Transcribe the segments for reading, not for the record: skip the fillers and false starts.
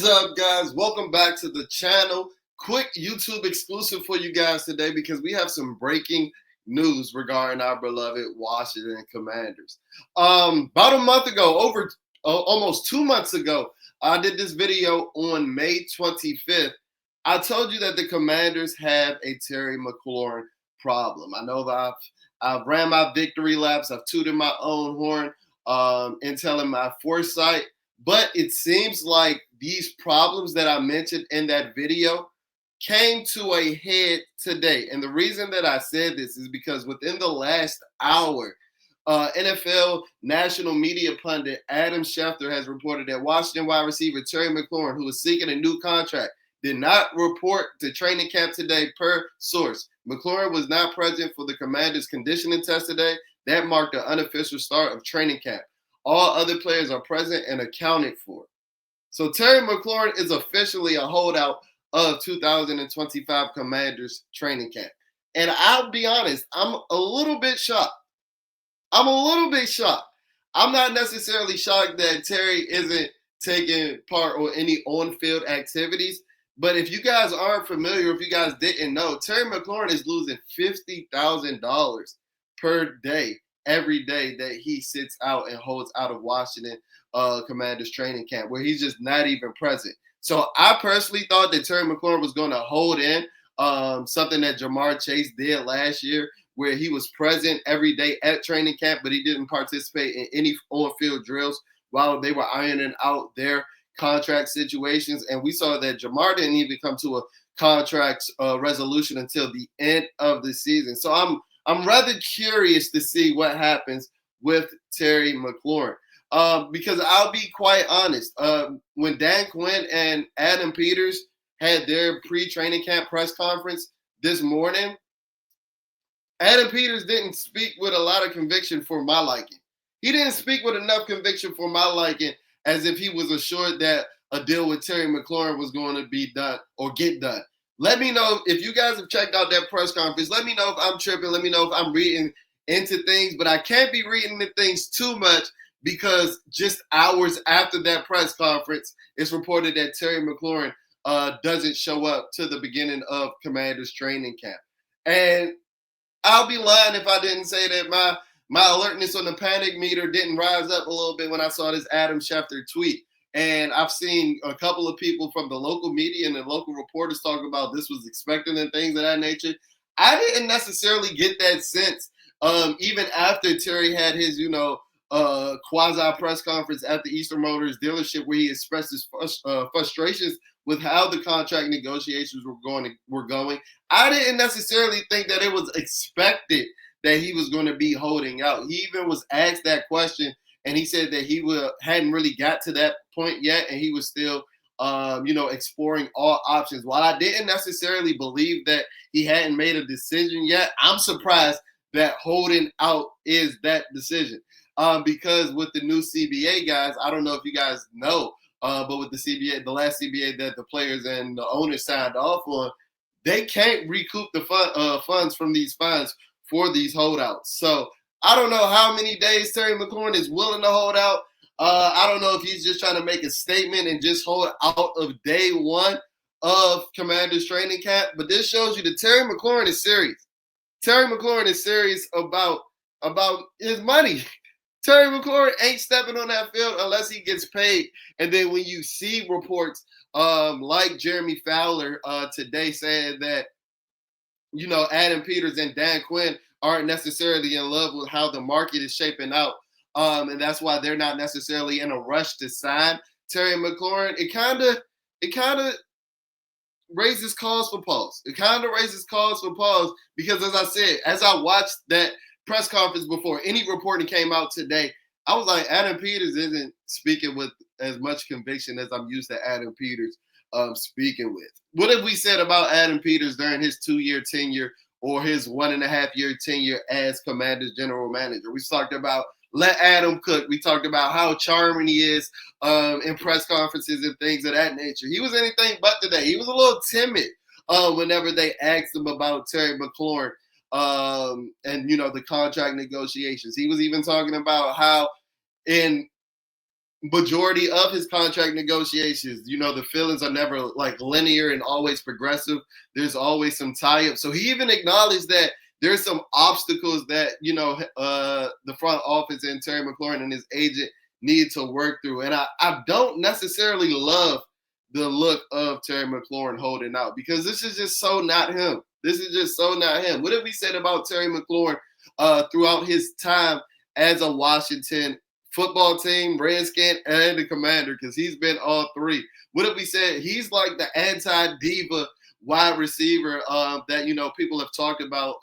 up, guys? Welcome back to the channel. Quick YouTube exclusive for you guys today because we have some breaking news regarding our beloved Washington Commanders. About a month ago, almost 2 months ago, I did this video on May 25th. I told you that the Commanders have a Terry McLaurin problem. I know that I've ran my victory laps. I've tooted my own horn in telling my foresight. But it seems like these problems that I mentioned in that video came to a head today. And the reason that I said this is because within the last hour, NFL national media pundit Adam Schefter has reported that Washington wide receiver Terry McLaurin, who is seeking a new contract, did not report to training camp today per source. McLaurin was not present for the Commanders' conditioning test today. That marked the unofficial start of training camp. All other players are present and accounted for. So Terry McLaurin is officially a holdout of 2025 Commanders training camp. And I'll be honest, I'm a little bit shocked. I'm not necessarily shocked that Terry isn't taking part on any on-field activities. But if you guys aren't familiar, if you guys didn't know, Terry McLaurin is losing $50,000 per day every day that he sits out and holds out of Washington Commanders training camp, where he's just not even present. So I personally thought that Terry McLaurin was going to hold in something that Jamar Chase did last year, where he was present every day at training camp, but he didn't participate in any on-field drills while they were ironing out their contract situations. And we saw that Jamar didn't even come to a contract resolution until the end of the season. So I'm rather curious to see what happens with Terry McLaurin. Because I'll be quite honest, when Dan Quinn and Adam Peters had their pre-training camp press conference this morning, Adam Peters didn't speak with a lot of conviction for my liking. He didn't speak with enough conviction for my liking as if he was assured that a deal with Terry McLaurin was going to be done or get done. Let me know if you guys have checked out that press conference. Let me know if I'm tripping. Let me know if I'm reading into things. But I can't be reading into things too much because just hours after that press conference, it's reported that Terry McLaurin doesn't show up to the beginning of Commanders training camp. And I'll be lying if I didn't say that my alertness on the panic meter didn't rise up a little bit when I saw this Adam Schefter tweet. And I've seen a couple of people from the local media and the local reporters talk about this was expected and things of that nature. I didn't necessarily get that sense even after Terry had his, quasi press conference at the Eastern Motors dealership where he expressed his frustrations with how the contract negotiations were going. I didn't necessarily think that it was expected that he was going to be holding out. He even was asked that question, and he said that he hadn't really got to that point yet, and he was still, exploring all options. While I didn't necessarily believe that he hadn't made a decision yet, I'm surprised that holding out is that decision. Because with the new CBA, guys, I don't know if you guys know, but with the CBA, the last CBA that the players and the owners signed off on, they can't recoup the funds from these fines for these holdouts. So I don't know how many days Terry McLaurin is willing to hold out. I don't know if he's just trying to make a statement and just hold out of day one of Commanders training camp. But this shows you that Terry McLaurin is serious. Terry McLaurin is serious about his money. Terry McLaurin ain't stepping on that field unless he gets paid. And then when you see reports like Jeremy Fowler today saying that, Adam Peters and Dan Quinn aren't necessarily in love with how the market is shaping out. And that's why they're not necessarily in a rush to sign Terry McLaurin. It kind of raises cause for pause. Because as I said, as I watched that press conference before any reporting came out today, I was like, Adam Peters isn't speaking with as much conviction as I'm used to Adam Peters speaking with. What have we said about Adam Peters during his 2-year tenure or his 1.5-year tenure as Commanders general manager? We talked about let Adam cook. We talked about how charming he is in press conferences and things of that nature. He was anything but today. He was a little timid whenever they asked him about Terry McLaurin and, the contract negotiations. He was even talking about how in majority of his contract negotiations, the feelings are never like linear and always progressive. There's always some tie-up. So he even acknowledged that there's some obstacles that, the front office and Terry McLaurin and his agent need to work through. And I don't necessarily love the look of Terry McLaurin holding out because this is just so not him. This is just so not him. What have we said about Terry McLaurin throughout his time as a Washington football team, Redskin, and the Commander? Because he's been all three. What have we said? He's like the anti-diva wide receiver that people have talked about.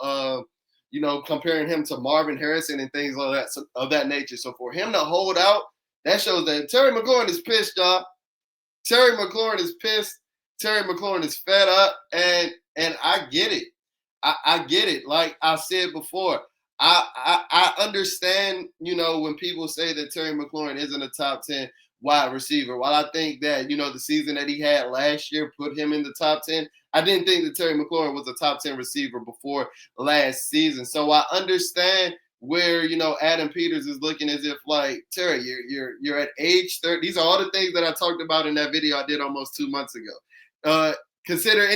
Comparing him to Marvin Harrison and things like that of that nature. So for him to hold out, that shows that Terry McLaurin is pissed, y'all. Terry McLaurin is pissed. Terry McLaurin is fed up, and I get it. I get it. Like I said before, I understand, when people say that Terry McLaurin isn't a top 10 wide receiver. While I think that, the season that he had last year put him in the top 10, I didn't think that Terry McLaurin was a top 10 receiver before last season. So I understand where, Adam Peters is looking as if like, Terry, you're at age 30. These are all the things that I talked about in that video I did almost 2 months ago. Consider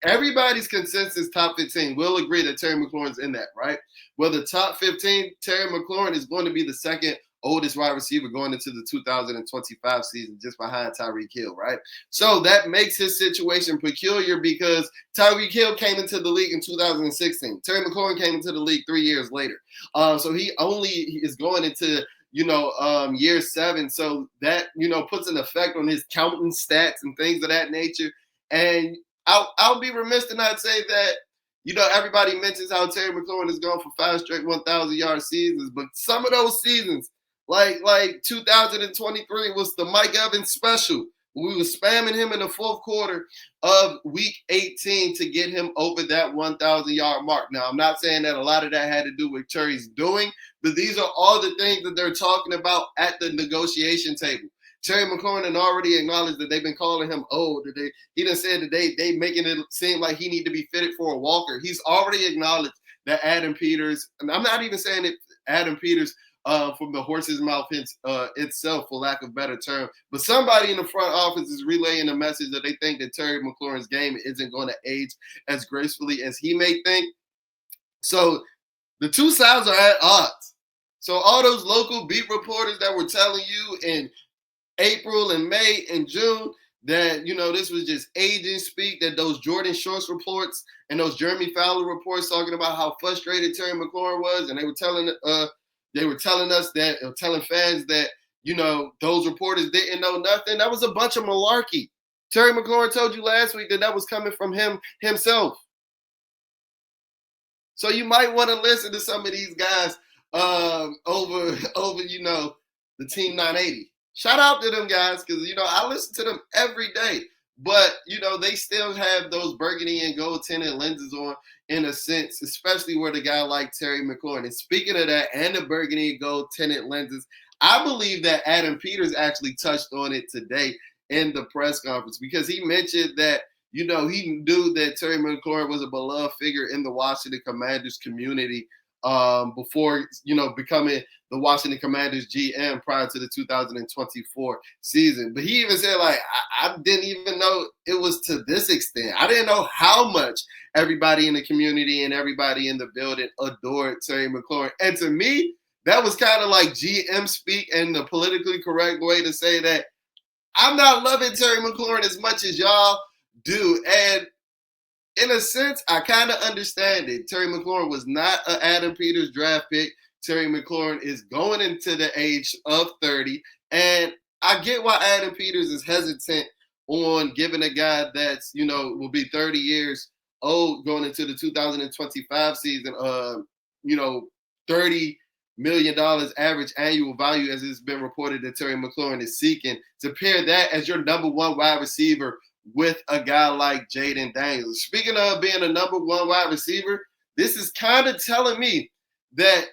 everybody's consensus top 15 will agree that Terry McLaurin's in that, right? Well, the top 15, Terry McLaurin is going to be the second oldest wide receiver going into the 2025 season, just behind Tyreek Hill, right? So that makes his situation peculiar because Tyreek Hill came into the league in 2016. Terry McLaurin came into the league 3 years later. So he only is going into year 7. So that, puts an effect on his counting stats and things of that nature. And I'll be remiss to not say that, everybody mentions how Terry McLaurin is going for 5 straight 1,000-yard seasons, but some of those seasons, like 2023 was the Mike Evans special. We were spamming him in the fourth quarter of week 18 to get him over that 1,000-yard mark. Now, I'm not saying that a lot of that had to do with Terry's doing, but these are all the things that they're talking about at the negotiation table. Terry McLaurin had already acknowledged that they've been calling him old. He done said that they making it seem like he need to be fitted for a walker. He's already acknowledged that Adam Peters, and I'm not even saying it Adam Peters from the horse's mouth itself, for lack of a better term, but somebody in the front office is relaying the message that they think that Terry McLaurin's game isn't going to age as gracefully as he may think. So the two sides are at odds. So all those local beat reporters that were telling you in April and May and June that, this was just agent speak, that those Jordan Shorts reports and those Jeremy Fowler reports talking about how frustrated Terry McLaurin was, and they were telling us that, telling fans that, those reporters didn't know nothing. That was a bunch of malarkey. Terry McLaurin told you last week that was coming from him himself. So you might want to listen to some of these guys over the Team 980. Shout out to them guys because, I listen to them every day. But, they still have those burgundy and gold tinted lenses on in a sense, especially where the guy like Terry McLaurin. And speaking of that and the burgundy and gold tinted lenses, I believe that Adam Peters actually touched on it today in the press conference because he mentioned that, he knew that Terry McLaurin was a beloved figure in the Washington Commanders community before, becoming the Washington Commanders GM prior to the 2024 season. But he even said, I didn't even know it was to this extent. I didn't know how much everybody in the community and everybody in the building adored Terry McLaurin. And to me, that was kind of like GM speak and the politically correct way to say that I'm not loving Terry McLaurin as much as y'all do. And in a sense, I kind of understand it. Terry McLaurin was not an Adam Peters draft pick. Terry McLaurin is going into the age of 30. And I get why Adam Peters is hesitant on giving a guy that's, will be 30 years old going into the 2025 season, $30 million average annual value, as it's been reported that Terry McLaurin is seeking, to pair that as your number one wide receiver with a guy like Jaden Daniels. Speaking of being a number one wide receiver, this is kind of telling me that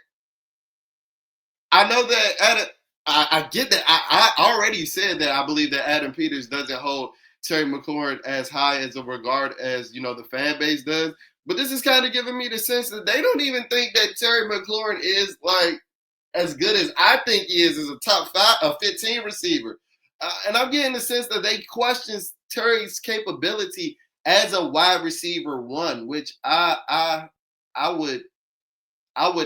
I know that I get that. I already said that I believe that Adam Peters doesn't hold Terry McLaurin as high as a regard as, the fan base does. But this is kind of giving me the sense that they don't even think that Terry McLaurin is like as good as I think he is as a top 15 receiver. And I'm getting the sense that they question Terry's capability as a wide receiver one, which I would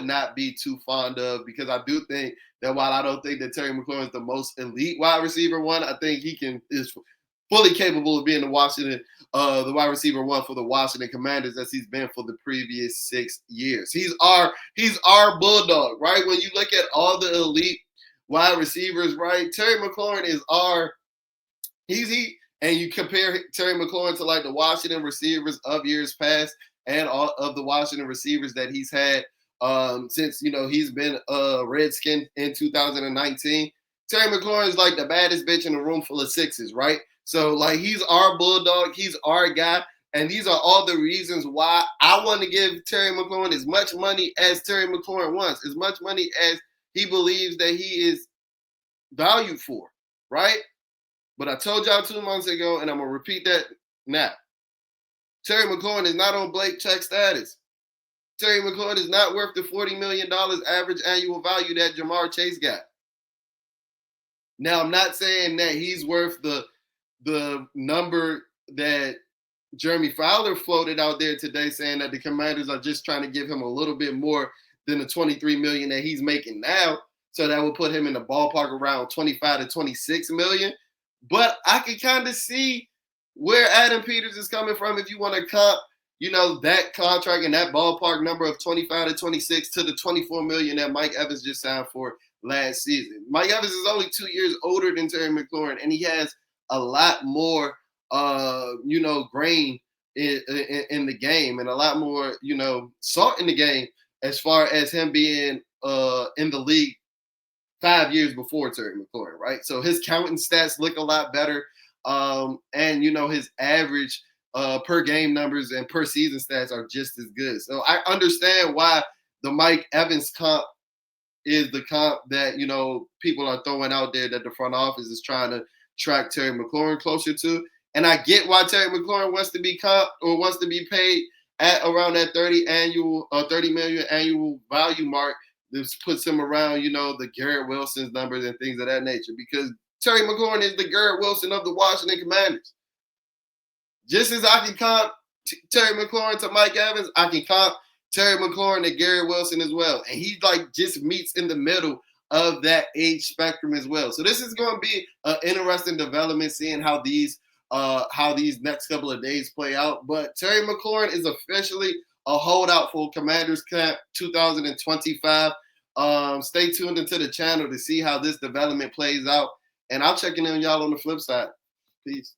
not be too fond of, because I do think that while I don't think that Terry McLaurin is the most elite wide receiver one, I think he is fully capable of being the wide receiver one for the Washington Commanders, as he's been for the previous 6 years. He's our bulldog, right? When you look at all the elite wide receivers, right? Terry McLaurin is and you compare Terry McLaurin to like the Washington receivers of years past and all of the Washington receivers that he's had since he's been a Redskin in 2019. Terry McLaurin is like the baddest bitch in a room full of sixes, right? So like he's our bulldog, he's our guy, and these are all the reasons why I want to give Terry McLaurin as much money as Terry McLaurin wants, as much money as he believes that he is valued for, right? But I told y'all 2 months ago, and I'm gonna repeat that now. Terry McLaurin is not on Blake check status. Terry McLaurin is not worth the $40 million average annual value that Jamar Chase got. Now, I'm not saying that he's worth the number that Jeremy Fowler floated out there today, saying that the Commanders are just trying to give him a little bit more than the $23 million that he's making now. So that would put him in the ballpark around $25 to $26 million. But I can kind of see where Adam Peters is coming from if you want to comp, that contract and that ballpark number of 25 to 26 to the $24 million that Mike Evans just signed for last season. Mike Evans is only 2 years older than Terry McLaurin, and he has a lot more, grain in the game, and a lot more, salt in the game, as far as him being in the league 5 years before Terry McLaurin, right? So his counting stats look a lot better. And his average per game numbers and per season stats are just as good. So I understand why the Mike Evans comp is the comp that people are throwing out there, that the front office is trying to track Terry McLaurin closer to. And I get why Terry McLaurin wants to be comped or wants to be paid at around that $30 million annual value mark. This puts him around, the Garrett Wilson's numbers and things of that nature, because Terry McLaurin is the Garrett Wilson of the Washington Commanders. Just as I can comp Terry McLaurin to Mike Evans, I can comp Terry McLaurin to Garrett Wilson as well. And he just meets in the middle of that age spectrum as well. So this is going to be an interesting development, seeing how these next couple of days play out. But Terry McLaurin is officially a holdout for Commanders Camp 2025. Stay tuned into the channel to see how this development plays out. And I'll check in on y'all on the flip side. Peace.